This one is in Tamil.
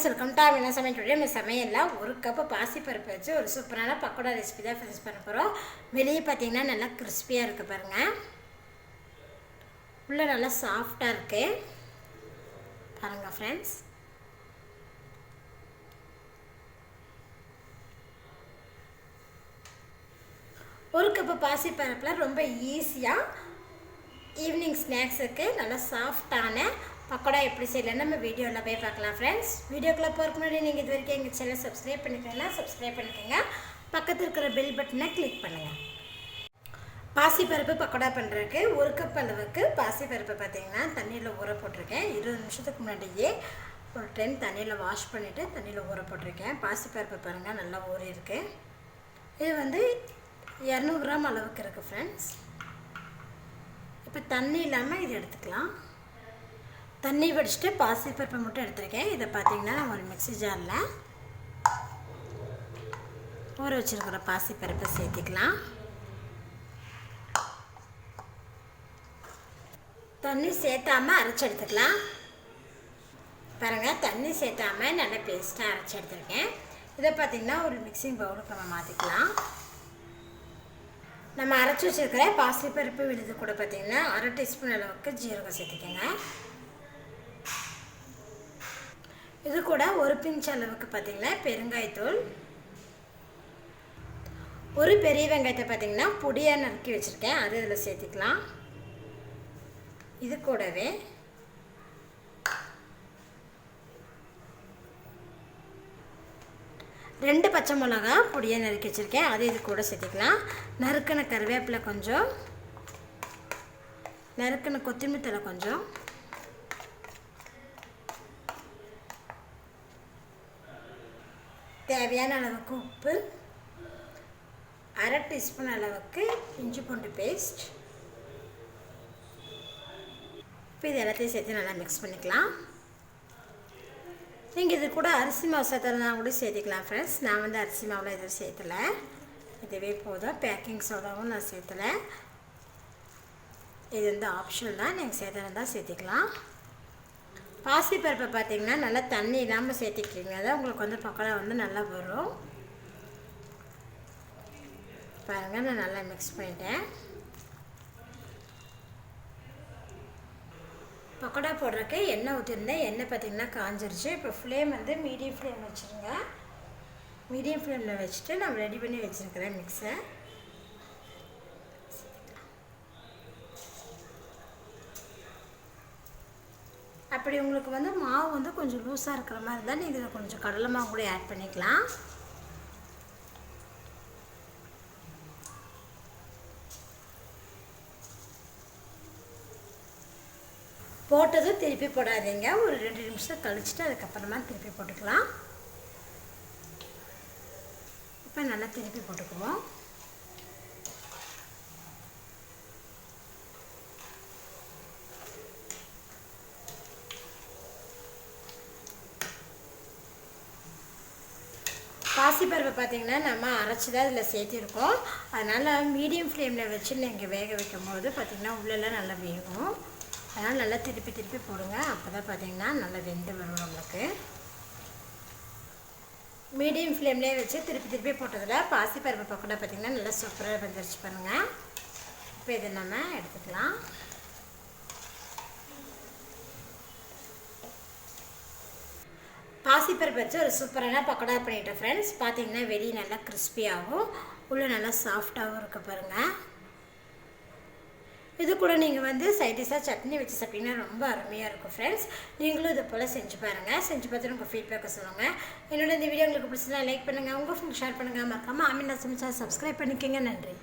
வெல்கம் டு ஆமினா சமையல். நம்ம சமையலில் ஒரு கப்பு பாசிப்பருப்பு வச்சு ஒரு சூப்பரான பக்கோடா ரெசிபி தான் ஃபினிஷ் பண்ண போகிறோம். வெளியே பார்த்தீங்கன்னா நல்லா கிறிஸ்பியாக இருக்குது பாருங்கள், உள்ளே நல்லா சாஃப்டாக இருக்குது பாருங்கள் ஃப்ரெண்ட்ஸ். ஒரு கப்பு பாசிப்பருப்பில் ரொம்ப ஈஸியாக ஈவினிங் ஸ்நாக்ஸுக்கு நல்லா சாஃப்டான பக்கோடா எப்படி செய்யலாம் நம்ம வீடியோவில் போய் பார்க்கலாம் ஃப்ரெண்ட்ஸ். வீடியோக்குள்ளே போகிறதுக்கு முன்னாடி நீங்கள் இது வரைக்கும் எங்கள் சேனல் சப்ஸ்கிரைப் பண்ணிக்கிறீங்கன்னா சப்ஸ்கிரைப் பண்ணிக்கோங்க, பக்கத்தில் இருக்கிற பெல் பட்டனை கிளிக் பண்ணுங்கள். பாசிப்பருப்பு பக்கோடா பண்ணுறதுக்கு ஒரு கப் அளவுக்கு பாசிப்பருப்பு பார்த்திங்கன்னா தண்ணியில் ஊற போட்டிருக்கேன். 20 நிமிஷத்துக்கு முன்னாடியே ஒரு டைம் தண்ணியில் வாஷ் பண்ணிவிட்டு தண்ணியில் ஊற போட்டிருக்கேன். பாசிப்பருப்பு பாருங்கள் நல்லா ஊறி இருக்குது. இது வந்து 200 கிராம் அளவுக்கு இருக்குது ஃப்ரெண்ட்ஸ். இப்போ தண்ணி இல்லாமல் இது எடுத்துக்கலாம். தண்ணி வடிச்சிட்டு பாசிப்பருப்பை மட்டும் எடுத்துருக்கேன். இதை பார்த்திங்கன்னா நான் ஒரு மிக்ஸி ஜாரில் ஊற வச்சுருக்கிற பாசிப்பருப்பை சேர்த்திக்கலாம். தண்ணி சேர்த்தாமல் அரைச்சி எடுத்துக்கலாம். பாருங்கள், தண்ணி சேர்த்தாமல் நல்லா பேஸ்ட்டாக அரைச்சி எடுத்துருக்கேன். இதை பார்த்திங்கன்னா ஒரு மிக்சிங் பவுலுக்கு நம்ம மாற்றிக்கலாம். நம்ம அரைச்சி வச்சுருக்கிற பாசிப்பருப்பு விழுது கூட பார்த்திங்கன்னா 1/2 டீஸ்பூன் அளவுக்கு ஜீரகம் சேர்த்துக்கோங்க. இது கூட ஒரு பிஞ்ச் அளவுக்கு பார்த்திங்கன்னா பெருங்காயத்தூள், ஒரு பெரிய வெங்காயத்தை பார்த்திங்கன்னா பொடியாக நறுக்கி வச்சுருக்கேன், அது இதில் சேர்த்துக்கலாம். இது கூடவே 2 பச்சை மிளகா பொடியாக நறுக்கி வச்சுருக்கேன், அது இது கூட சேர்த்துக்கலாம். நறுக்கின கருவேப்பிலை கொஞ்சம், நறுக்கின கொத்தமல்லி தழை கொஞ்சம், தேவையான அளவுக்கு உப்பு, 1/2 டீஸ்பூன் அளவுக்கு இஞ்சி பூண்டு பேஸ்ட். இப்போ இது எல்லாத்தையும் சேர்த்து நல்லா மிக்ஸ் பண்ணிக்கலாம். நீங்கள் இது கூட அரிசி மாவு சேர்த்துறதுனா கூட சேர்த்துக்கலாம் ஃப்ரெண்ட்ஸ். நான் வந்து அரிசி மாவில் எதுவும் சேர்த்தலை, இதுவே போதும். பேக்கிங் சோடாவும் நான் சேர்த்தலை, இது வந்து ஆப்ஷனல் தான், நீங்கள் சேர்த்துறதா சேர்த்திக்கலாம். பாசிப்பருப்பை பார்த்திங்கன்னா நல்லா தண்ணி இல்லாமல் சேர்த்திக்கிங்க, அதான் உங்களுக்கு வந்து பக்கோடா வந்து நல்லா வரும். பாருங்கள், நான் நல்லா மிக்ஸ் பண்ணிட்டேன். பக்கோடா போடுறதுக்கு எண்ணெய் ஊற்றிருந்தேன். எண்ணெய் பார்த்திங்கன்னா காஞ்சிருச்சு. இப்போ ஃப்ளேம் வந்து மீடியம் ஃப்ளேம் வச்சுருங்க. மீடியம் ஃப்ளேமில் வச்சுட்டு நம்ம ரெடி பண்ணி வச்சுருக்கிறேன் மிக்ஸை. அப்படி உங்களுக்கு வந்து மாவு வந்து கொஞ்சம் லூஸாக இருக்கிற மாதிரி இருந்தால் நீங்கள் இதில் கொஞ்சம் கடலை மாவு கூட ஆட் பண்ணிக்கலாம். போட்டதும் திருப்பி போடாதீங்க, ஒரு 2 நிமிஷம் கழிச்சிட்டு அதுக்கப்புறமா திருப்பி போட்டுக்கலாம். இப்போ நல்லா திருப்பி போட்டுக்குவோம். பாசிப்பருப்பு பார்த்திங்கன்னா நம்ம அரைச்சி தான் இதில் சேர்த்திருக்கோம், அதனால் மீடியம் ஃப்ளேமில் வச்சு நீங்கள் வேக வைக்கும் போது பார்த்திங்கன்னா உள்ளெல்லாம் நல்லா வேகும். அதனால் நல்லா திருப்பி திருப்பி போடுங்க, அப்போ தான் பார்த்திங்கன்னா நல்லா வெந்து வரும் நம்மளுக்கு. மீடியம் ஃப்ளேம்லேயே வச்சு திருப்பி திருப்பி போட்டதில் பாசிப்பருப்பு பக்கோடா பார்த்திங்கன்னா நல்லா சூப்பராக வந்துருச்சு பாருங்கள். இப்போ இதை நம்ம எடுத்துக்கலாம். பாசிப்பருப்பு வச்சு ஒரு சூப்பரான பக்கோடா பண்ணிட்டேன் ஃப்ரெண்ட்ஸ். பார்த்திங்கன்னா வெளியே நல்லா கிறிஸ்பியாகவும் உள்ளே நல்லா சாஃப்டாகவும் இருக்க பாருங்கள். இது கூட நீங்கள் வந்து சைடிஷாக சட்னி வச்சு சாப்பிட்டீங்கன்னா ரொம்ப அருமையாக இருக்கும் ஃப்ரெண்ட்ஸ். நீங்களும் இது போல் செஞ்சு பாருங்கள். செஞ்சு பார்த்துட்டு உங்கள் ஃபீட்பேக்கை சொல்லுங்கள். என்னோட இந்த வீடியோ உங்களுக்கு பிடிச்சதா லைக் பண்ணுங்கள், உங்கள் ஃப்ரெண்ட்ஸ் ஷேர் பண்ணுங்கள், மறக்காமல் ஆமினா சமையல் சப்ஸ்கிரைப் பண்ணிக்கோங்க. நன்றி.